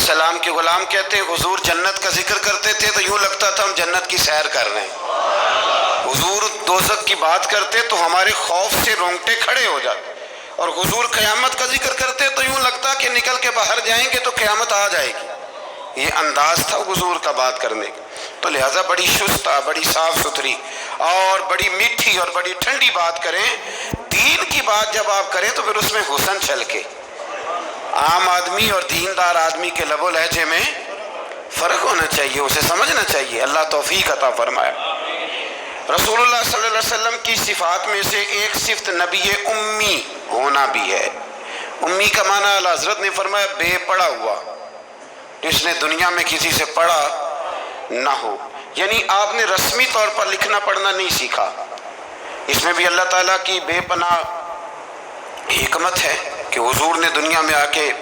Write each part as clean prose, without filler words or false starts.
السلام کے غلام کہتے ہیں حضور جنت کا ذکر کرتے تھے تو یوں لگتا تھا ہم جنت کی سیر کر رہے ہیں، حضور دوزخ کی بات کرتے تو ہمارے خوف سے رونگٹے کھڑے ہو جاتے، اور حضور قیامت کا ذکر کرتے تو یوں لگتا کہ نکل کے باہر جائیں گے تو قیامت آ جائے گی۔ یہ انداز تھا حضور کا بات کرنے کا، تو لہٰذا بڑی شستہ، بڑی صاف ستھری اور بڑی میٹھی اور بڑی ٹھنڈی بات کریں۔ دین کی بات جب آپ کریں تو پھر اس میں حسن چھلکے۔ عام آدمی اور دیندار آدمی کے لب و لہجے میں فرق ہونا چاہیے، اسے سمجھنا چاہیے۔ اللہ توفیق عطا فرمایا۔ رسول اللہ صلی اللہ علیہ وسلم کی صفات میں سے ایک صفت نبی امی ہونا بھی ہے۔ امی کا معنی اعلیٰ حضرت نے فرمایا بے پڑھا ہوا، جس نے دنیا میں کسی سے پڑھا نہ ہو، یعنی آپ نے رسمی طور پر لکھنا پڑھنا نہیں سیکھا۔ اس میں بھی اللہ تعالیٰ کی بے پناہ حکمت ہے کہ حضور نے دنیا میں آ کے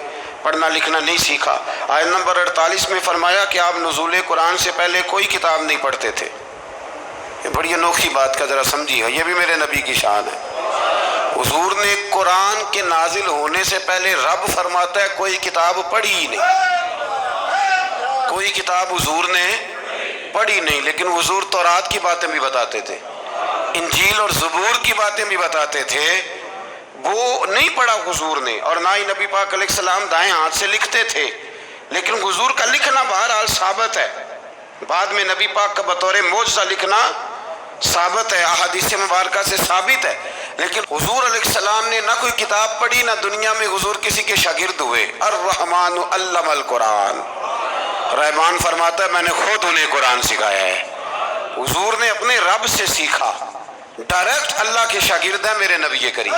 پڑھنا لکھنا نہیں سیکھا۔ آیت نمبر 48 میں فرمایا کہ آپ نزول قرآن سے پہلے کوئی کتاب نہیں پڑھتے تھے۔ یہ بڑی انوکھی بات کا ذرا سمجھیے، یہ بھی میرے نبی کی شان ہے۔ حضور نے قرآن کے نازل ہونے سے پہلے رب فرماتا ہے کوئی کتاب پڑھی ہی نہیں، کوئی کتاب حضور نے پڑھی نہیں، لیکن حضور تورات کی باتیں بھی بتاتے تھے، انجیل اور زبور کی باتیں بھی بتاتے تھے، وہ نہیں پڑھا حضور نے، اور نہ ہی نبی پاک علیہ السلام دائیں ہاتھ سے لکھتے تھے، لیکن حضور کا لکھنا بہرحال ثابت ہے۔ بعد میں نبی پاک کا بطور معجزہ لکھنا ثابت ہے، احادیث مبارکہ سے ثابت ہے، لیکن حضور علیہ السلام نے نہ کوئی کتاب پڑھی، نہ دنیا میں حضور کسی کے شاگرد ہوئے۔ الرحمن علم القرآن، رحمان فرماتا ہے میں نے خود انہیں قرآن سکھایا ہے۔ حضور نے اپنے رب سے سیکھا، ڈائریکٹ اللہ کے شاگرد ہیں میرے نبی کریم۔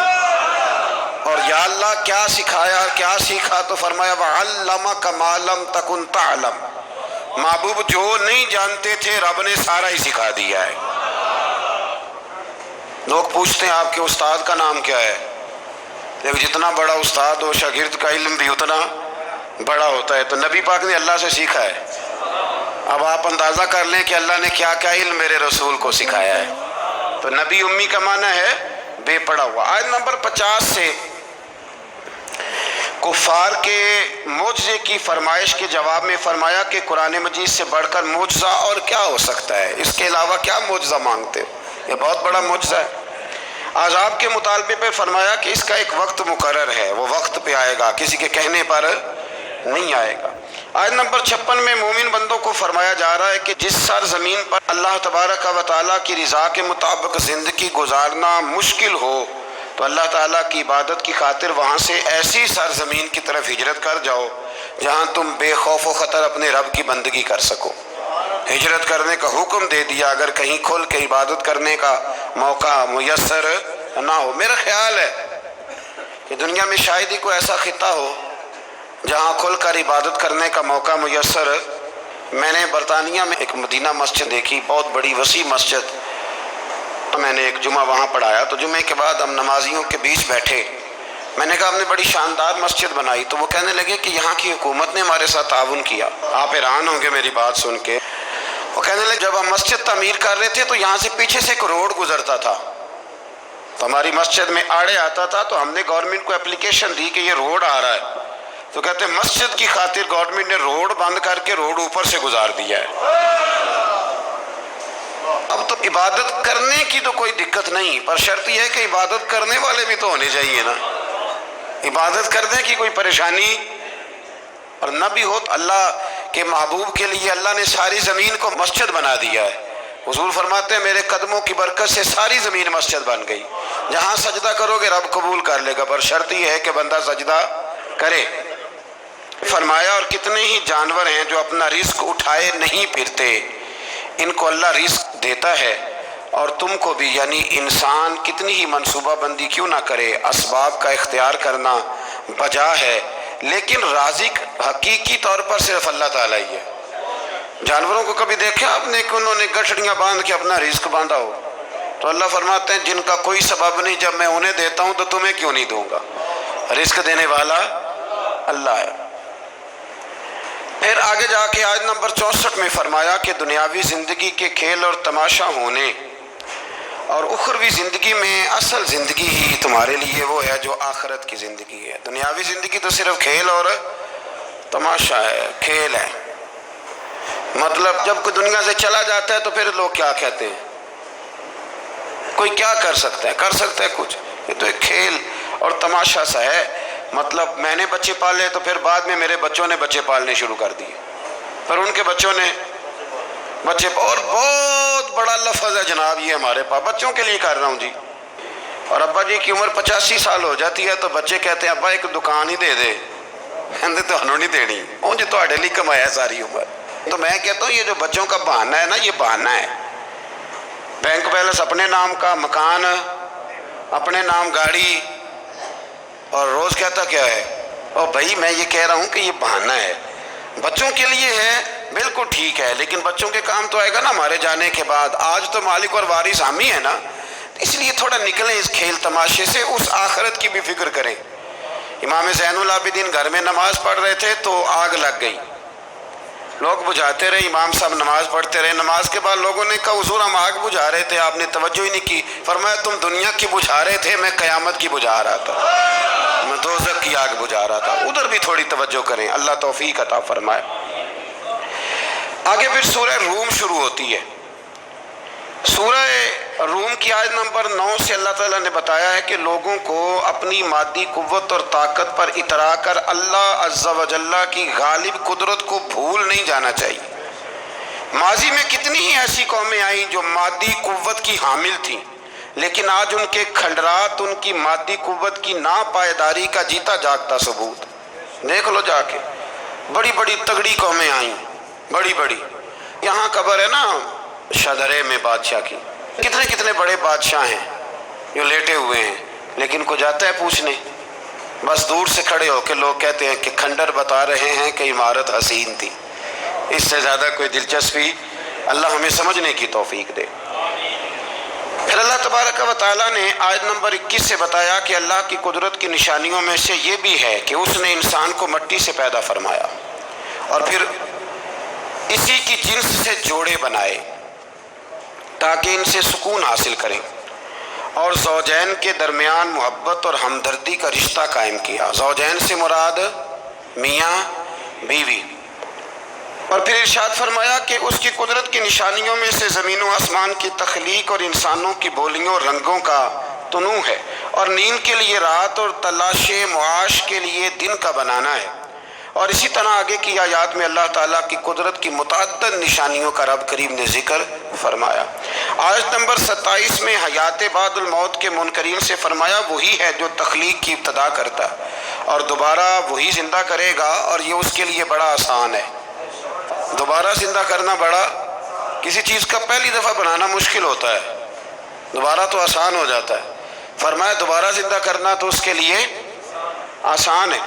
اور یا اللہ کیا سکھایا، کیا سیکھا؟ تو فرمایا وَعَلَّمَكَ مَا لَمْ تَكُنْ تَعْلَمْ، محبوب جو نہیں جانتے تھے رب نے سارا ہی سکھا دیا ہے۔ لوگ پوچھتے ہیں آپ کے استاد کا نام کیا ہے؟ لیکن جتنا بڑا استاد ہو شاگرد کا علم بھی اتنا بڑا ہوتا ہے، تو نبی پاک نے اللہ سے سیکھا ہے۔ اب آپ اندازہ کر لیں کہ اللہ نے کیا کیا علم میرے رسول کو سکھایا ہے۔ تو نبی امی کا معنی ہے بے پڑھا ہوا۔ آیت نمبر 50 سے کفار کے معجزے کی فرمائش کے جواب میں فرمایا کہ قرآن مجید سے بڑھ کر معجزہ اور کیا ہو سکتا ہے، اس کے علاوہ کیا معجزہ مانگتے ہو، یہ بہت بڑا معجزہ ہے۔ عذاب کے مطالبے پہ فرمایا کہ اس کا ایک وقت مقرر ہے، وہ وقت پہ آئے گا، کسی کے کہنے پر نہیں آئے گا۔ آیت نمبر 56 میں مومن بندوں کو فرمایا جا رہا ہے کہ جس سرزمین پر اللہ تبارک و تعالیٰ کی رضا کے مطابق زندگی گزارنا مشکل ہو تو اللہ تعالیٰ کی عبادت کی خاطر وہاں سے ایسی سرزمین کی طرف ہجرت کر جاؤ جہاں تم بے خوف و خطر اپنے رب کی بندگی کر سکو۔ ہجرت کرنے کا حکم دے دیا اگر کہیں کھل کے عبادت کرنے کا موقع میسر نہ ہو۔ میرا خیال ہے کہ دنیا میں شاید ہی کوئی ایسا خطہ ہو جہاں کھل کر عبادت کرنے کا موقع میسر۔ میں نے برطانیہ میں ایک مدینہ مسجد دیکھی، بہت بڑی وسیع مسجد، میں نے ایک جمعہ وہاں پڑھایا، تو جمعے کے بعد ہم نمازیوں کے بیچ بیٹھے، میں نے کہا ہم نے بڑی شاندار مسجد بنائی، تو وہ کہنے لگے کہ یہاں کی حکومت نے ہمارے ساتھ تعاون کیا۔ آپ حیران ہوں گے میری بات سن کے۔ وہ کہنے لگے جب ہم مسجد تعمیر کر رہے تھے تو یہاں سے پیچھے سے ایک روڈ گزرتا تھا، تو ہماری مسجد میں آڑے آتا تھا، تو ہم نے گورنمنٹ کو اپلیکیشن دی کہ یہ روڈ آ رہا ہے، تو کہتے ہیں مسجد کی خاطر گورنمنٹ نے روڈ بند کر کے روڈ اوپر سے گزار دیا ہے۔ اب تو عبادت کرنے کی تو کوئی دقت نہیں، پر شرط یہ ہے کہ عبادت کرنے والے بھی تو ہونے چاہیے نا۔ عبادت کرنے کی کوئی پریشانی اور نہ بھی ہو، اللہ کے محبوب کے لیے اللہ نے ساری زمین کو مسجد بنا دیا ہے۔ حضور فرماتے ہیں میرے قدموں کی برکت سے ساری زمین مسجد بن گئی، جہاں سجدہ کرو گے رب قبول کر لے گا، پر شرط یہ ہے کہ بندہ سجدہ کرے۔ فرمایا اور کتنے ہی جانور ہیں جو اپنا رزق اٹھائے نہیں پھرتے، ان کو اللہ رزق دیتا ہے، اور تم کو بھی، یعنی انسان کتنی ہی منصوبہ بندی کیوں نہ کرے، اسباب کا اختیار کرنا بجا ہے، لیکن رازق حقیقی طور پر صرف اللہ تعالیٰ ہی ہے۔ جانوروں کو کبھی دیکھا آپ نے کہ انہوں نے گٹھڑیاں باندھ کے اپنا رزق باندھا ہو؟ تو اللہ فرماتے ہیں جن کا کوئی سبب نہیں، جب میں انہیں دیتا ہوں تو تمہیں کیوں نہیں دوں گا؟ رزق دینے والا اللہ ہے۔ پھر آگے جا کے آیت نمبر 64 میں فرمایا کہ دنیاوی زندگی کے کھیل اور تماشا ہونے اور اخروی زندگی میں اصل زندگی ہی تمہارے لیے وہ ہے جو آخرت کی زندگی ہے۔ دنیاوی زندگی تو صرف کھیل اور تماشا ہے، کھیل ہے. مطلب جب کوئی دنیا سے چلا جاتا ہے تو پھر لوگ کیا کہتے ہیں؟ کوئی کیا کر سکتا ہے؟ کر سکتا ہے کچھ؟ یہ تو ایک کھیل اور تماشا سا ہے. مطلب میں نے بچے پالے تو پھر بعد میں میرے بچوں نے بچے پالنے شروع کر دیے، پر ان کے بچوں نے بچے، اور بہت بڑا لفظ ہے جناب یہ ہمارے پاس، بچوں کے لیے کر رہا ہوں جی. اور ابا جی کی عمر 85 سال ہو جاتی ہے تو بچے کہتے ہیں ابا ایک دکان ہی دے دے. کہتے تمہیں نہیں دینی، جی تہاڈے لیے کمایا ساری عمر. تو میں کہتا ہوں یہ جو بچوں کا بہانہ ہے نا، یہ بہانہ ہے. بینک بیلنس اپنے نام کا، مکان اپنے نام، گاڑی، اور روز کہتا کیا ہے؟ اور بھائی میں یہ کہہ رہا ہوں کہ یہ بہانہ ہے، بچوں کے لیے ہے، بالکل ٹھیک ہے، لیکن بچوں کے کام تو آئے گا نا ہمارے جانے کے بعد. آج تو مالک اور وارث ہم ہی ہے نا، اس لیے تھوڑا نکلیں اس کھیل تماشے سے، اس آخرت کی بھی فکر کریں. امام زین العابدین گھر میں نماز پڑھ رہے تھے تو آگ لگ گئی. لوگ بجھاتے رہے، امام صاحب نماز پڑھتے رہے. نماز کے بعد لوگوں نے کہا حضور ہم آگ بجھا رہے تھے، آپ نے توجہ ہی نہیں کی. فرمایا تم دنیا کی بجھا رہے تھے، میں قیامت کی بجھا رہا تھا، میں دوزخ کی آگ بجھا رہا تھا. ادھر بھی تھوڑی توجہ کریں، اللہ توفیق عطا فرمائے. آگے پھر سورہ روم شروع ہوتی ہے. سورہ روم کی آیت نمبر 9 سے اللہ تعالیٰ نے بتایا ہے کہ لوگوں کو اپنی مادی قوت اور طاقت پر اترا کر اللہ عز و جل کی غالب قدرت کو بھول نہیں جانا چاہیے. ماضی میں کتنی ہی ایسی قومیں آئیں جو مادی قوت کی حامل تھیں، لیکن آج ان کے کھنڈرات ان کی مادی قوت کی ناپائیداری کا جیتا جاگتا ثبوت. دیکھ لو جا کے، بڑی بڑی تگڑی قومیں آئیں، بڑی بڑی. یہاں قبر ہے نا شدرے میں بادشاہ کی، کتنے کتنے بڑے بادشاہ ہیں جو لیٹے ہوئے ہیں، لیکن کو جاتا ہے پوچھنے؟ بس دور سے کھڑے ہو کے لوگ کہتے ہیں کہ کھنڈر بتا رہے ہیں کہ عمارت حسین تھی. اس سے زیادہ کوئی دلچسپی، اللہ ہمیں سمجھنے کی توفیق دے. پھر اللہ تبارک و تعالیٰ نے آیت نمبر 21 سے بتایا کہ اللہ کی قدرت کی نشانیوں میں سے یہ بھی ہے کہ اس نے انسان کو مٹی سے پیدا فرمایا اور پھر اسی کی جنس سے جوڑے بنائے تاکہ ان سے سکون حاصل کریں، اور زوجین کے درمیان محبت اور ہمدردی کا رشتہ قائم کیا. زوجین سے مراد میاں بیوی. اور پھر ارشاد فرمایا کہ اس کی قدرت کی نشانیوں میں سے زمین و آسمان کی تخلیق اور انسانوں کی بولیوں اور رنگوں کا تنوع ہے، اور نیند کے لیے رات اور تلاش معاش کے لیے دن کا بنانا ہے. اور اسی طرح آگے کی آیات میں اللہ تعالیٰ کی قدرت کی متعدد نشانیوں کا رب کریم نے ذکر فرمایا. آیت نمبر 27 میں حیات بعد الموت کے منکرین سے فرمایا وہی ہے جو تخلیق کی ابتدا کرتا ہے اور دوبارہ وہی زندہ کرے گا، اور یہ اس کے لیے بڑا آسان ہے. دوبارہ زندہ کرنا بڑا، کسی چیز کا پہلی دفعہ بنانا مشکل ہوتا ہے، دوبارہ تو آسان ہو جاتا ہے. فرمایا دوبارہ زندہ کرنا تو اس کے لیے آسان ہے.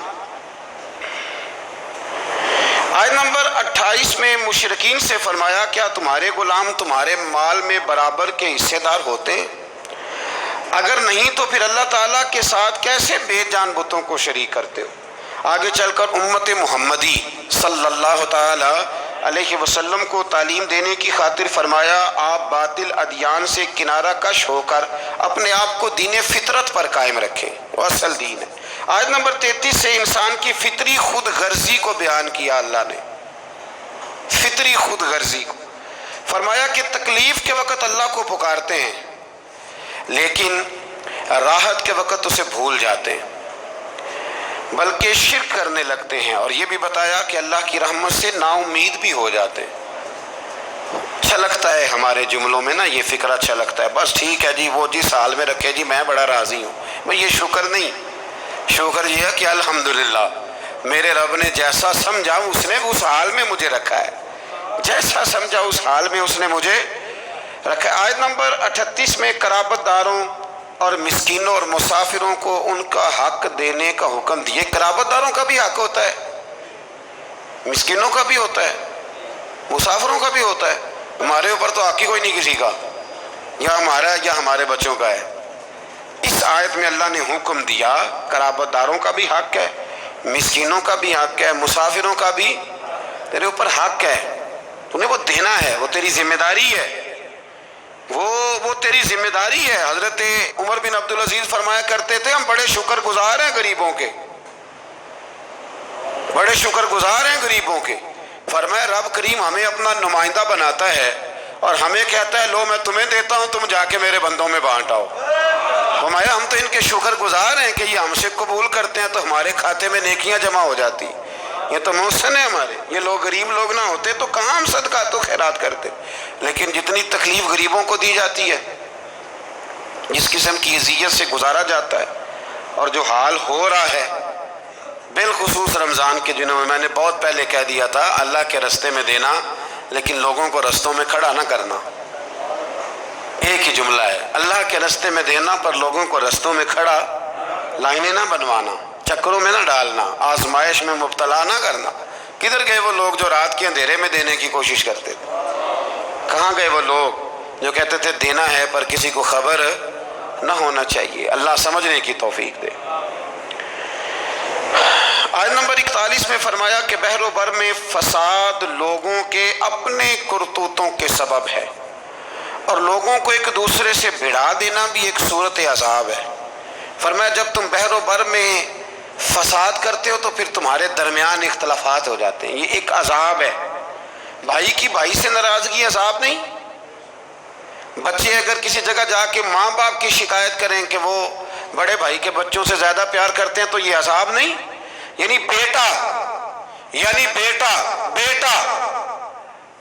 آیت نمبر 28 میں مشرکین سے فرمایا کیا تمہارے غلام تمہارے مال میں برابر کے حصے دار ہوتے ہیں؟ اگر نہیں تو پھر اللہ تعالیٰ کے ساتھ کیسے بے جان بتوں کو شریک کرتے ہو؟ آگے چل کر امت محمدی صلی اللہ تعالی علیہ وسلم کو تعلیم دینے کی خاطر فرمایا آپ باطل ادیان سے کنارہ کش ہو کر اپنے آپ کو دین فطرت پر قائم رکھیں، وہ اصل دین ہے. آیت نمبر 33 سے انسان کی فطری خود غرضی کو بیان کیا اللہ نے، فطری خود غرضی کو. فرمایا کہ تکلیف کے وقت اللہ کو پکارتے ہیں لیکن راحت کے وقت اسے بھول جاتے ہیں، بلکہ شرک کرنے لگتے ہیں. اور یہ بھی بتایا کہ اللہ کی رحمت سے نا امید بھی ہو جاتے ہیں. اچھا لگتا ہے ہمارے جملوں میں نا یہ فکر اچھا لگتا ہے، بس ٹھیک ہے جی وہ جس حال میں رکھے جی میں بڑا راضی ہوں. بھئی یہ شکر نہیں، شکر یہ ہے کہ الحمدللہ میرے رب نے جیسا سمجھا اس نے اس حال میں مجھے رکھا ہے، جیسا سمجھا اس حال میں اس نے مجھے رکھا ہے. آیت نمبر 38 میں قرابت داروں اور مسکینوں اور مسافروں کو ان کا حق دینے کا حکم دیے. قرابت داروں کا بھی حق ہوتا ہے، مسکینوں کا بھی ہوتا ہے، مسافروں کا بھی ہوتا ہے. ہمارے اوپر تو حق ہی کوئی نہیں کسی کا، یا ہمارا ہے یا ہمارے بچوں کا ہے. اس آیت میں اللہ نے حکم دیا قرابت داروں کا بھی حق ہے، مسکینوں کا بھی حق ہے، مسافروں کا بھی تیرے اوپر حق ہے، تمہیں وہ دینا ہے، وہ تیری ذمہ داری ہے، وہ تیری ذمہ داری ہے. حضرت عمر بن عبدالعزیز فرمایا کرتے تھے ہم بڑے شکر گزار ہیں غریبوں کے. بڑے شکر گزار ہیں غریبوں کے. فرمایا رب کریم ہمیں اپنا نمائندہ بناتا ہے اور ہمیں کہتا ہے لو میں تمہیں دیتا ہوں، تم جا کے میرے بندوں میں بانٹ آؤ. فرمایا ہم تو ان کے شکر گزار ہیں کہ یہ ہم سے قبول کرتے ہیں تو ہمارے کھاتے میں نیکیاں جمع ہو جاتی. یہ تو محسن ہے ہمارے. یہ لوگ غریب لوگ نہ ہوتے تو کہاں ہم صدقات و خیرات کرتے. لیکن جتنی تکلیف غریبوں کو دی جاتی ہے، جس قسم کی اذیت سے گزارا جاتا ہے، اور جو حال ہو رہا ہے بالخصوص رمضان کے دنوں میں، میں نے بہت پہلے کہہ دیا تھا اللہ کے رستے میں دینا، لیکن لوگوں کو رستوں میں کھڑا نہ کرنا. ایک ہی جملہ ہے، اللہ کے رستے میں دینا پر لوگوں کو رستوں میں کھڑا، لائنیں نہ بنوانا، چکروں میں نہ ڈالنا، آزمائش میں مبتلا نہ کرنا. کدھر گئے وہ لوگ جو رات کے اندھیرے میں دینے کی کوشش کرتے تھے؟ کہاں گئے وہ لوگ جو کہتے تھے دینا ہے پر کسی کو خبر نہ ہونا چاہیے؟ اللہ سمجھنے کی توفیق دے. آیت نمبر 41 میں فرمایا کہ بحر و بر میں فساد لوگوں کے اپنے کرتوتوں کے سبب ہے، اور لوگوں کو ایک دوسرے سے بھڑا دینا بھی ایک صورت عذاب ہے. فرمایا جب تم بحر و بر میں فساد کرتے ہو تو پھر تمہارے درمیان اختلافات ہو جاتے ہیں، یہ ایک عذاب ہے. بھائی کی بھائی سے ناراضگی عذاب نہیں؟ بچے اگر کسی جگہ جا کے ماں باپ کی شکایت کریں کہ وہ بڑے بھائی کے بچوں سے زیادہ پیار کرتے ہیں تو یہ عذاب نہیں؟ یعنی بیٹا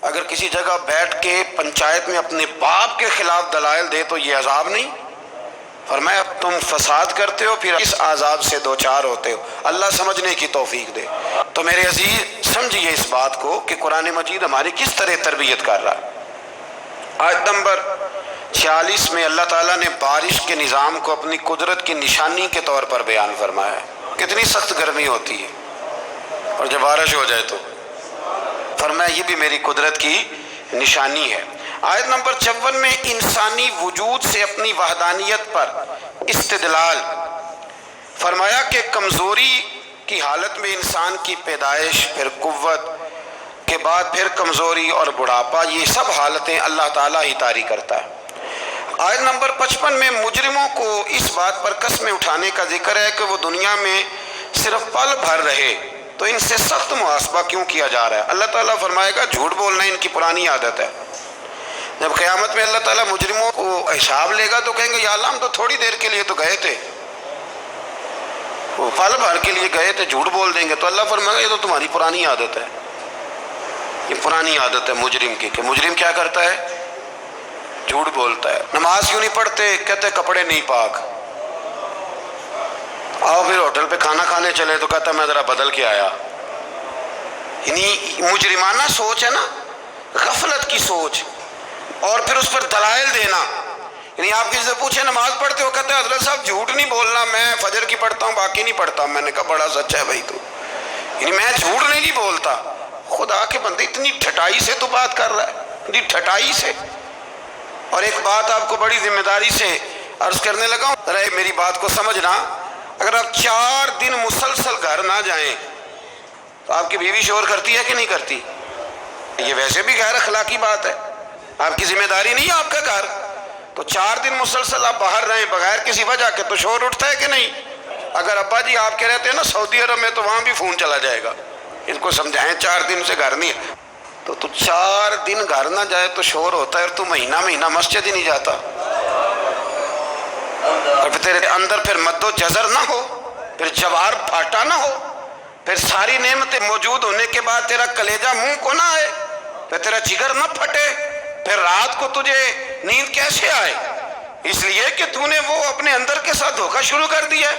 اگر کسی جگہ بیٹھ کے پنچایت میں اپنے باپ کے خلاف دلائل دے تو یہ عذاب نہیں؟ فرمایا اب تم فساد کرتے ہو پھر اس عذاب سے دوچار ہوتے ہو. اللہ سمجھنے کی توفیق دے. تو میرے عزیز سمجھیے اس بات کو کہ قرآن مجید ہماری کس طرح تربیت کر رہا ہے. آیت نمبر 46 میں اللہ تعالیٰ نے بارش کے نظام کو اپنی قدرت کی نشانی کے طور پر بیان فرمایا ہے. کتنی سخت گرمی ہوتی ہے اور جب بارش ہو جائے تو فرمایا یہ بھی میری قدرت کی نشانی ہے. آیت نمبر 54 میں انسانی وجود سے اپنی وحدانیت پر استدلال فرمایا کہ کمزوری کی حالت میں انسان کی پیدائش، پھر قوت کے بعد پھر کمزوری اور بڑھاپا، یہ سب حالتیں اللہ تعالیٰ ہی طاری کرتا ہے. آیت نمبر 55 میں مجرموں کو اس بات پر قسمیں اٹھانے کا ذکر ہے کہ وہ دنیا میں صرف پل بھر رہے تو ان سے سخت محاسبہ کیوں کیا جا رہا ہے. اللہ تعالیٰ فرمائے گا جھوٹ بولنا ان کی پرانی عادت ہے. جب قیامت میں اللہ تعالیٰ مجرموں کو حساب لے گا تو کہیں گے یا اللہ ہم تو تھوڑی دیر کے لیے تو گئے تھے، وہ پل بھر کے لیے گئے تھے، جھوٹ بول دیں گے. تو اللہ فرمائے گا یہ تو تمہاری پرانی عادت ہے. یہ پرانی عادت ہے مجرم کی کہ مجرم کیا کرتا ہے؟ جھوٹ بولتا ہے. نماز کیوں نہیں پڑھتے؟ کہتے کپڑے نہیں پاک. آؤ پھر ہوٹل پہ کھانا کھانے چلے تو کہتا میں ذرا بدل کے آیا. یعنی مجرمانہ سوچ ہے نا، غفلت کی سوچ. اور پھر اس پر دلائل دینا. یعنی آپ کسی سے پوچھے نماز پڑھتے ہو، کہتے ہیں حضرت صاحب جھوٹ نہیں بولنا، میں فجر کی پڑھتا ہوں باقی نہیں پڑھتا. میں نے کہا بڑا سچ ہے بھائی تو، یعنی میں جھوٹ نہیں بولتا. خدا کے بندے اتنی ٹھٹائی سے تو بات کر رہا ہے، اتنی ٹھٹائی سے. اور ایک بات آپ کو بڑی ذمہ داری سے عرض کرنے لگا ہوں، ذرا میری بات کو سمجھنا. اگر آپ 4 دن مسلسل گھر نہ جائیں تو آپ کی بیوی شور کرتی ہے کہ نہیں کرتی؟ یہ ویسے بھی غیر اخلاقی بات ہے، آپ کی ذمہ داری نہیں ہے آپ کا گھر. تو 4 دن مسلسل آپ باہر رہیں بغیر کسی وجہ کے تو شور اٹھتا ہے کہ نہیں؟ اگر ابا جی آپ کے رہتے ہیں نا سعودی عرب میں تو وہاں بھی فون چلا جائے گا. ان کو سمجھائیں 4 دن سے گھر نہیں ہے. تو 4 دن گھر نہ جائے تو شور ہوتا ہے، اور تو مہینہ مسجد ہی نہیں جاتا. اور پھر تیرے اندر پھر مد و جزر نہ ہو، پھر جوار پھاٹا نہ ہو، پھر ساری نعمتیں موجود ہونے کے بعد تیرا کلیجہ منہ کو نہ آئے، پھر تیرا جگر نہ پھٹے، پھر رات کو تجھے نیند کیسے آئے؟ اس لیے کہ تو نے وہ اپنے اندر کے ساتھ دھوکہ شروع کر دیا.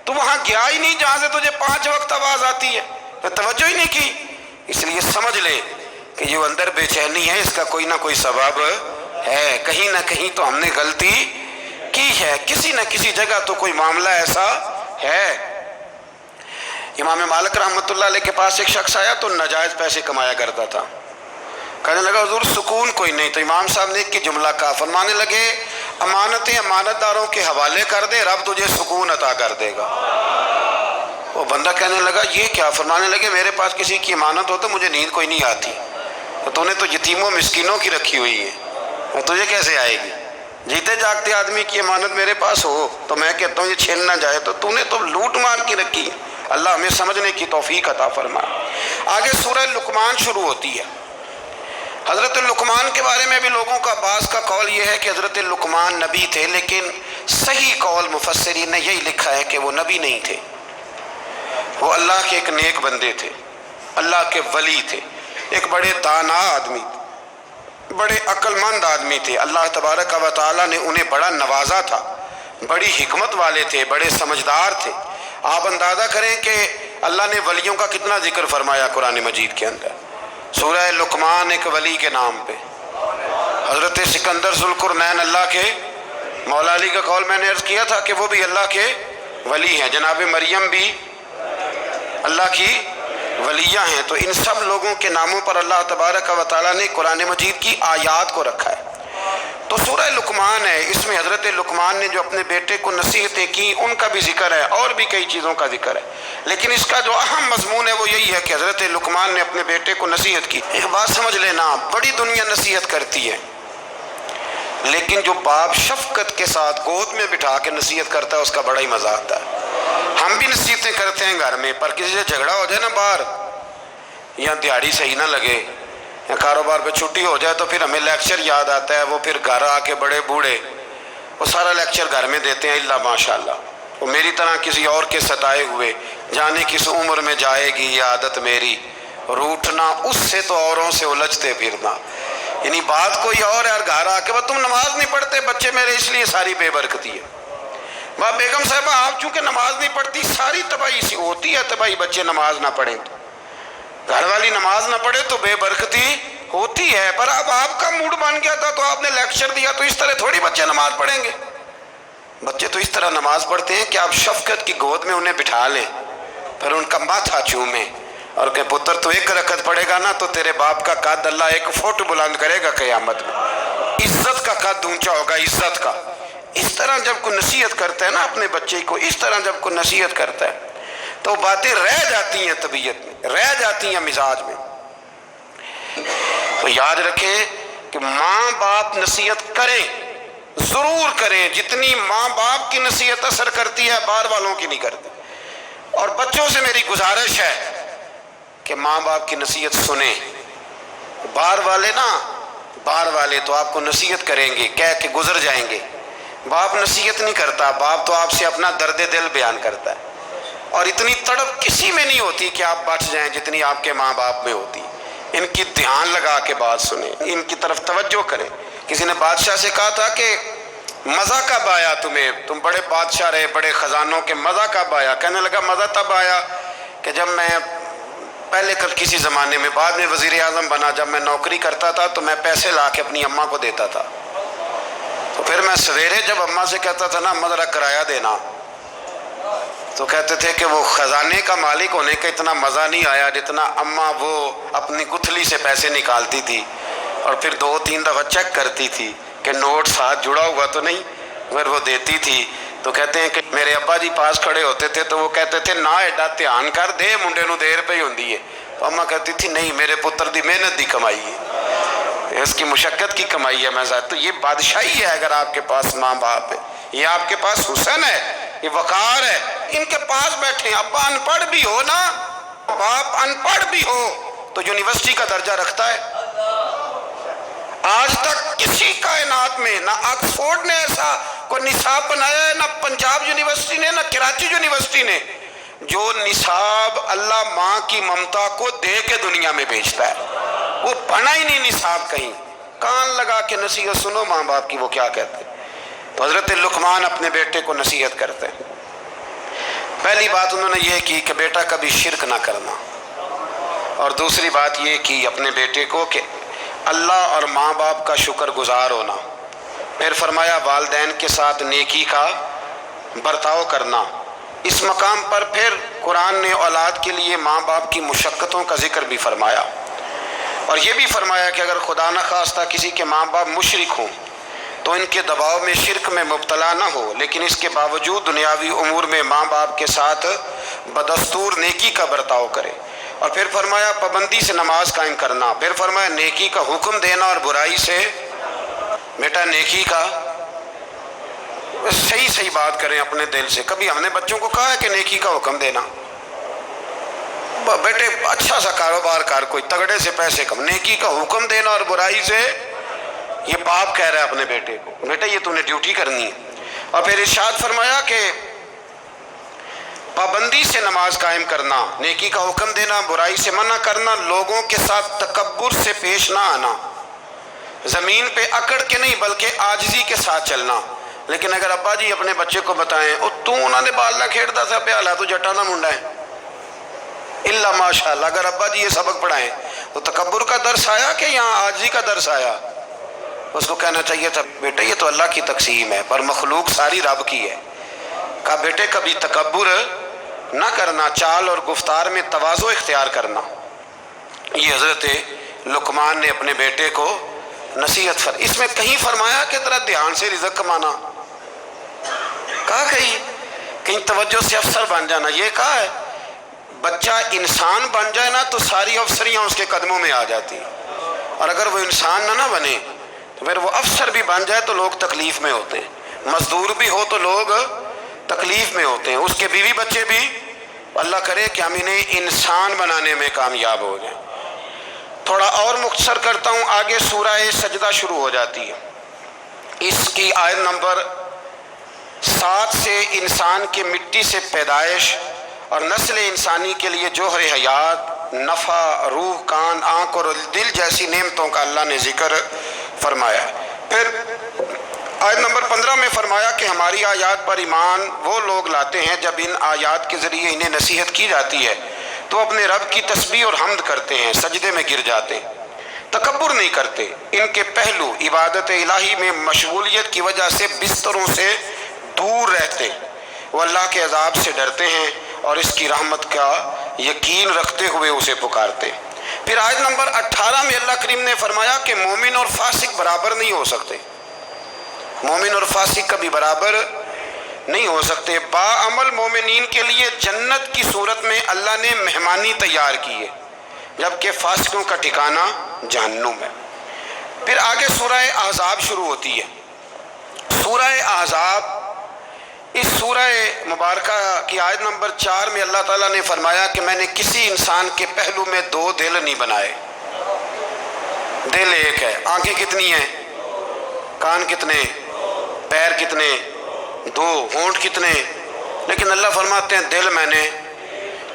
تو وہاں گیا ہی نہیں جہاں سے تجھے 5 وقت آواز آتی ہے، پھر توجہ ہی نہیں کی. اس لیے سمجھ لے کہ جو اندر بے چینی ہے اس کا کوئی نہ کوئی سبب ہے. کہیں نہ کہیں تو ہم نے غلطی کی ہے، کسی نہ کسی جگہ تو کوئی معاملہ ایسا ہے. امام مالک رحمۃ اللہ علیہ کے پاس ایک شخص آیا تو ناجائز پیسے کمایا کرتا تھا. کہنے لگا حضور سکون کوئی نہیں. تو امام صاحب نے ایک کی جملہ کہا، فرمانے لگے امانتیں امانت داروں کے حوالے کر دے، رب تجھے سکون عطا کر دے گا. وہ بندہ کہنے لگا یہ کیا؟ فرمانے لگے میرے پاس کسی کی امانت ہو تو مجھے نیند کوئی نہیں آتی، تو نے تو یتیموں مسکینوں کی رکھی ہوئی ہے، تجھے کیسے آئے گی؟ جیتے جاگتے آدمی کی امانت میرے پاس ہو تو میں کہتا ہوں یہ چھین نہ جائے، تو نے تو لوٹ مار کی رکھی ہے. اللہ ہمیں سمجھنے کی توفیق عطا فرمائے۔ آگے سورہ لقمان شروع ہوتی ہے۔ حضرت لقمان کے بارے میں بھی لوگوں کا بعض کا قول یہ ہے کہ حضرت لقمان نبی تھے، لیکن صحیح قول مفسرین نے یہی لکھا ہے کہ وہ نبی نہیں تھے، وہ اللہ کے ایک نیک بندے تھے، اللہ کے ولی تھے، ایک بڑے دانا آدمی تھے، بڑے عقل مند آدمی تھے۔ اللہ تبارک و تعالیٰ نے انہیں بڑا نوازا تھا، بڑی حکمت والے تھے، بڑے سمجھدار تھے۔ آپ اندازہ کریں کہ اللہ نے ولیوں کا کتنا ذکر فرمایا قرآن مجید کے اندر۔ سورہ لقمان ایک ولی کے نام پہ، حضرت سکندر ذوالقرنین اللہ کے مولا علی کا قول میں نے عرض کیا تھا کہ وہ بھی اللہ کے ولی ہیں، جناب مریم بھی اللہ کی ولیہ ہیں۔ تو ان سب لوگوں کے ناموں پر اللہ تبارک و تعالیٰ نے قرآن مجید کی آیات کو رکھا ہے۔ تو سورہ لقمان ہے، اس میں حضرت لقمان نے جو اپنے بیٹے کو نصیحتیں کی ان کا بھی ذکر ہے، اور بھی کئی چیزوں کا ذکر ہے، لیکن اس کا جو اہم مضمون ہے وہ یہی ہے کہ حضرت لقمان نے اپنے بیٹے کو نصیحت کی۔ ایک بات سمجھ لینا، بڑی دنیا نصیحت کرتی ہے، لیکن جو باپ شفقت کے ساتھ گود میں بٹھا کے نصیحت کرتا ہے اس کا بڑا ہی مزہ آتا ہے۔ ہم بھی نصیحتیں کرتے ہیں گھر میں، پر کسی سے جھگڑا ہو جائے نا باہر، یا دیہڑی صحیح نہ لگے، یا کاروبار پہ چھٹی ہو جائے، تو پھر ہمیں لیکچر یاد آتا ہے، وہ پھر گھر آ کے بڑے بوڑھے وہ سارا لیکچر گھر میں دیتے ہیں، اللہ ماشاء اللہ وہ میری طرح کسی اور کے ستائے ہوئے، جانے کس عمر میں جائے گی یہ عادت میری، روٹنا اس سے تو اوروں سے الجھتے پھرنا۔ یعنی بات کوئی اور ہے، اور گھر آ کے تم نماز نہیں پڑھتے بچے میرے، اس لیے ساری بے برکتی ہے۔ باپ بیگم صاحبہ آپ چونکہ نماز نہیں پڑھتی، ساری تباہی سی ہوتی ہے، تباہی بچے نماز نہ پڑھیں تو، گھر والی نماز نہ پڑھے تو بے برکتی ہوتی ہے۔ پر اب آپ کا موڈ بن گیا تھا تو آپ نے لیکچر دیا، تو اس طرح تھوڑی بچے نماز پڑھیں گے۔ بچے تو اس طرح نماز پڑھتے ہیں کہ آپ شفقت کی گود میں انہیں بٹھا لیں، پھر ان کا ماتھا چومیں اور کہ پتر تو ایک رکعت پڑھے گا نا تو تیرے باپ کا قد اللہ 1 فٹ بلند کرے گا قیامت میں، عزت کا قد اونچا ہوگا، عزت کا۔ اس طرح جب کوئی نصیحت کرتا ہے نا اپنے بچے کو، اس طرح جب کوئی نصیحت کرتا ہے تو باتیں رہ جاتی ہیں طبیعت میں، رہ جاتی ہیں مزاج میں۔ تو یاد رکھیں کہ ماں باپ نصیحت کریں، ضرور کریں، جتنی ماں باپ کی نصیحت اثر کرتی ہے باہر والوں کی نہیں کرتی۔ اور بچوں سے میری گزارش ہے کہ ماں باپ کی نصیحت سنیں۔ باہر والے تو آپ کو نصیحت کریں گے، کہہ کے گزر جائیں گے، باپ نصیحت نہیں کرتا، باپ تو آپ سے اپنا درد دل بیان کرتا ہے، اور اتنی تڑپ کسی میں نہیں ہوتی کہ آپ بچ جائیں جتنی آپ کے ماں باپ میں ہوتی۔ ان کی دھیان لگا کے بات سنیں، ان کی طرف توجہ کریں۔ کسی نے بادشاہ سے کہا تھا کہ مزہ کب آیا تمہیں، تم بڑے بادشاہ رہے، بڑے خزانوں کے، مزہ کب آیا؟ کہنے لگا مزہ تب آیا کہ جب میں پہلے کسی زمانے میں، بعد میں وزیر اعظم بنا، جب میں نوکری کرتا تھا تو میں پیسے لا کے اپنی اماں کو دیتا تھا، تو پھر میں سویرے جب اماں سے کہتا تھا نا مذرا کرایہ دینا، تو کہتے تھے کہ وہ خزانے کا مالک ہونے کا اتنا مزہ نہیں آیا جتنا اماں وہ اپنی گتھلی سے پیسے نکالتی تھی اور پھر 2-3 دفعہ چیک کرتی تھی کہ نوٹ ساتھ جڑا ہوا تو نہیں، اگر وہ دیتی تھی تو کہتے ہیں کہ میرے ابا جی پاس کھڑے ہوتے تھے تو وہ کہتے تھے نہ ایڈا دھیان کر دے، منڈے نو دیر پہ ہی ہوندی ہے۔ تو اماں کہتی تھی نہیں، میرے پتر دی محنت دی کمائی ہے، اس کی مشقت کی کمائی ہے۔ میں تو یہ بادشاہی ہے اگر آپ کے پاس ماں باپ ہے، یہ آپ کے پاس حسن ہے، یہ وقار ہے۔ ان کے پاس بیٹھیں، ابا ان پڑھ بھی ہو نا، باپ ان پڑھ بھی ہو تو یونیورسٹی کا درجہ رکھتا ہے۔ آج تک کسی کائنات میں نہ آکسفورڈ نے ایسا کوئی نصاب بنایا ہے، نہ پنجاب یونیورسٹی نے، نہ کراچی یونیورسٹی نے، جو نصاب اللہ ماں کی ممتا کو دے کے دنیا میں بھیجتا ہے۔ وہ بنا ہی نہیں نصاب کہیں۔ کان لگا کے نصیحت سنو ماں باپ کی، وہ کیا کہتے ہیں۔ تو حضرت لقمان اپنے بیٹے کو نصیحت کرتے ہیں۔ پہلی بات انہوں نے یہ کی کہ بیٹا کبھی شرک نہ کرنا، اور دوسری بات یہ کی اپنے بیٹے کو کہ اللہ اور ماں باپ کا شکر گزار ہونا۔ پھر فرمایا والدین کے ساتھ نیکی کا برتاؤ کرنا۔ اس مقام پر پھر قرآن نے اولاد کے لیے ماں باپ کی مشقتوں کا ذکر بھی فرمایا، اور یہ بھی فرمایا کہ اگر خدا نخواستہ کسی کے ماں باپ مشرک ہوں تو ان کے دباؤ میں شرک میں مبتلا نہ ہو، لیکن اس کے باوجود دنیاوی امور میں ماں باپ کے ساتھ بدستور نیکی کا برتاؤ کرے۔ اور پھر فرمایا پابندی سے نماز قائم کرنا۔ پھر فرمایا نیکی کا حکم دینا اور برائی سے، بیٹا نیکی کا صحیح بات کریں اپنے دل سے۔ کبھی ہم نے بچوں کو کہا ہے کہ نیکی کا حکم دینا؟ بیٹے اچھا سا کاروبار کر، کوئی تگڑے سے پیسے کم، نیکی کا حکم دینا اور برائی سے، یہ باپ کہہ رہا ہے اپنے بیٹے کو، بیٹا یہ تو نے ڈیوٹی کرنی ہے۔ اور پھر ارشاد فرمایا کہ پابندی سے نماز قائم کرنا، نیکی کا حکم دینا، برائی سے منع کرنا، لوگوں کے ساتھ تکبر سے پیش نہ آنا، زمین پہ اکڑ کے نہیں بلکہ عاجزی کے ساتھ چلنا۔ لیکن اگر ابا جی اپنے بچے کو بتائیں او تو انہوں نے بال نہ کھیڑتا تھا پیالہ تو جٹا نہ منڈا ہے، اللہ ماشاء اللہ، اگر ابا جی یہ سبق پڑھائیں تو تکبر کا درس آیا کہ یہاں عاجزی کا درس آیا؟ اس کو کہنا چاہیے تھا بیٹا یہ تو اللہ کی تقسیم ہے، پر مخلوق ساری رب کی ہے۔ کہا بیٹے کبھی تکبر نہ کرنا، چال اور گفتار میں تواضع اختیار کرنا۔ یہ حضرت لقمان نے اپنے بیٹے کو نصیحت اس میں کہیں فرمایا کہ ذرا دھیان سے رزق کمانا، کہا کہیں توجہ سے افسر بن جانا، یہ کہا ہے بچہ انسان بن جائے نا تو ساری افسریاں اس کے قدموں میں آ جاتی، اور اگر وہ انسان نہ بنے تو پھر وہ افسر بھی بن جائے تو لوگ تکلیف میں ہوتے ہیں، مزدور بھی ہو تو لوگ تکلیف میں ہوتے ہیں، اس کے بیوی بچے بھی۔ اللہ کرے کہ ہم انہیں انسان بنانے میں کامیاب ہو جائیں۔ تھوڑا اور مختصر کرتا ہوں، آگے سورہ سجدہ شروع ہو جاتی ہے، اس کی آیت نمبر 7 سے انسان کے مٹی سے پیدائش اور نسل انسانی کے لیے جوہر حیات، نفع، روح، کان، آنکھ اور دل جیسی نعمتوں کا اللہ نے ذکر فرمایا۔ پھر آیت نمبر 15 میں فرمایا کہ ہماری آیات پر ایمان وہ لوگ لاتے ہیں جب ان آیات کے ذریعے انہیں نصیحت کی جاتی ہے تو اپنے رب کی تسبیح اور حمد کرتے ہیں، سجدے میں گر جاتے، تکبر نہیں کرتے۔ ان کے پہلو عبادت الہی میں مشغولیت کی وجہ سے بستروں سے دور رہتے، وہ اللہ کے عذاب سے ڈرتے ہیں اور اس کی رحمت کا یقین رکھتے ہوئے اسے پکارتے۔ پھر آیت نمبر 18 میں اللہ کریم نے فرمایا کہ مومن اور فاسق برابر نہیں ہو سکتے، مومن اور فاسق کبھی برابر نہیں ہو سکتے۔ باعمل مومنین کے لیے جنت کی صورت میں اللہ نے مہمانی تیار کی ہے، جبکہ فاسقوں کا ٹھکانہ جہنم ہے۔ پھر آگے سورہ احزاب شروع ہوتی ہے۔ سورہ احزاب، اس سورہ مبارکہ کی آیت نمبر 4 میں اللہ تعالیٰ نے فرمایا کہ میں نے کسی انسان کے پہلو میں 2 دل نہیں بنائے، دل ایک ہے، آنکھیں کتنی ہیں، کان کتنے، پیر کتنے، 2، ہونٹ کتنے، لیکن اللہ فرماتے ہیں دل میں نے،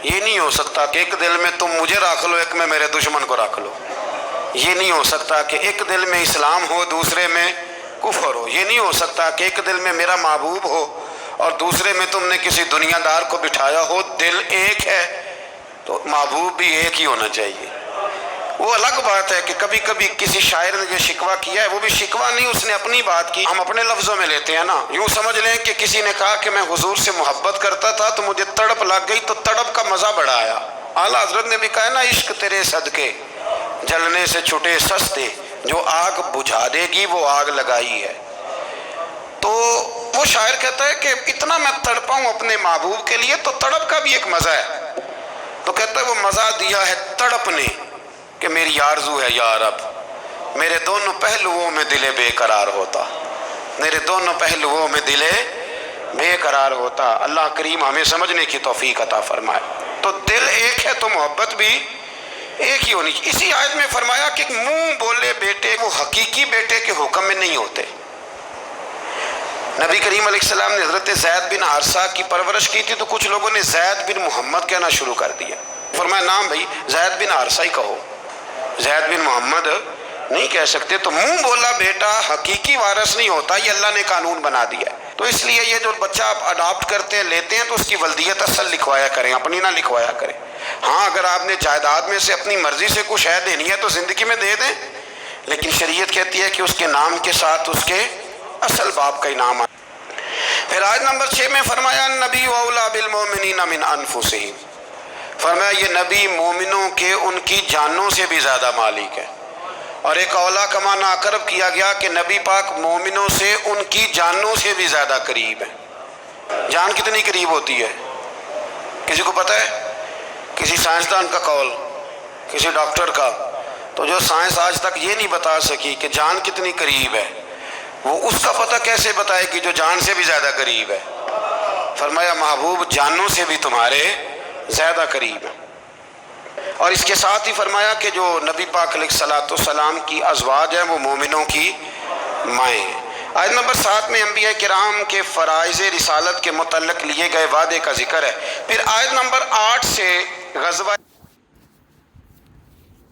یہ نہیں ہو سکتا کہ ایک دل میں تم مجھے رکھ لو، ایک میں میرے دشمن کو رکھ لو، یہ نہیں ہو سکتا کہ ایک دل میں اسلام ہو دوسرے میں کفر ہو، یہ نہیں ہو سکتا کہ ایک دل میں میرا محبوب ہو اور دوسرے میں تم نے کسی دنیا دار کو بٹھایا ہو۔ دل ایک ہے تو محبوب بھی ایک ہی ہونا چاہیے۔ وہ الگ بات ہے کہ کبھی کبھی کسی شاعر نے جو شکوہ کیا ہے وہ بھی شکوہ نہیں، اس نے اپنی بات کی، ہم اپنے لفظوں میں لیتے ہیں نا۔ یوں سمجھ لیں کہ کسی نے کہا کہ میں حضور سے محبت کرتا تھا تو مجھے تڑپ لگ گئی تو تڑپ کا مزہ بڑا آیا۔ اعلیٰ حضرت نے بھی کہا ہے نا، عشق تیرے صدقے جلنے سے چھٹے سستے، جو آگ بجھا دے گی وہ آگ لگائی ہے۔ تو وہ شاعر کہتا ہے کہ اتنا میں تڑپا ہوں اپنے محبوب کے لیے تو تڑپ کا بھی ایک مزہ ہے، تو کہتا ہے وہ مزہ دیا ہے تڑپ نے کہ میری آرزو ہے یا رب میرے دونوں پہلوؤں میں دل بے قرار ہوتا، میرے دونوں پہلوؤں میں دل بے قرار ہوتا۔ اللہ کریم ہمیں سمجھنے کی توفیق عطا فرمائے۔ تو دل ایک ہے تو محبت بھی ایک ہی ہونی چاہیے۔ اسی آیت میں فرمایا کہ منہ بولے بیٹے وہ حقیقی بیٹے کے حکم میں نہیں ہوتے۔ نبی کریم علیہ السلام نے حضرت زید بن حارثہ کی پرورش کی تھی تو کچھ لوگوں نے زید بن محمد کہنا شروع کر دیا، فرمایا نام بھائی زید بن حارثہ ہی کہو، زید بن محمد نہیں کہہ سکتے۔ تو منہ بولا بیٹا حقیقی وارث نہیں ہوتا، یہ اللہ نے قانون بنا دیا ہے۔ تو اس لیے یہ جو بچہ آپ اڈاپٹ کرتے ہیں لیتے ہیں تو اس کی ولدیت اصل لکھوایا کریں، اپنی نہ لکھوایا کریں۔ ہاں اگر آپ نے جائیداد میں سے اپنی مرضی سے کچھ ہے دینی ہے تو زندگی میں دے دیں، لیکن شریعت کہتی ہے کہ اس کے نام کے ساتھ اس کے اصل باپ کا ہی نام آئے۔ پھر آیت نمبر 6 میں فرمایا نبی اولا بالمؤمنین من انفسہم، فرمایا یہ نبی مومنوں کے ان کی جانوں سے بھی زیادہ مالک ہے۔ اور ایک اولا کا معنی اقرب کیا گیا کہ نبی پاک مومنوں سے ان کی جانوں سے بھی زیادہ قریب ہے۔ جان کتنی قریب ہوتی ہے کسی کو پتہ ہے؟ کسی سائنسدان کا قول، کسی ڈاکٹر کا، تو جو سائنس آج تک یہ نہیں بتا سکی کہ جان کتنی قریب ہے، وہ اس کا پتہ کیسے بتائے کہ جو جان سے بھی زیادہ قریب ہے؟ فرمایا محبوب جانوں سے بھی تمہارے زیادہ قریب ہے۔ اور اس کے ساتھ ہی فرمایا کہ جو نبی پاک علیہ الصلوۃ والسلام کی ازواج ہیں وہ مومنوں کی مائیں ہیں۔ آیت نمبر 7 میں انبیاء کرام کے فرائض رسالت کے متعلق لیے گئے وعدے کا ذکر ہے۔ پھر آیت نمبر 8 سے غزوہ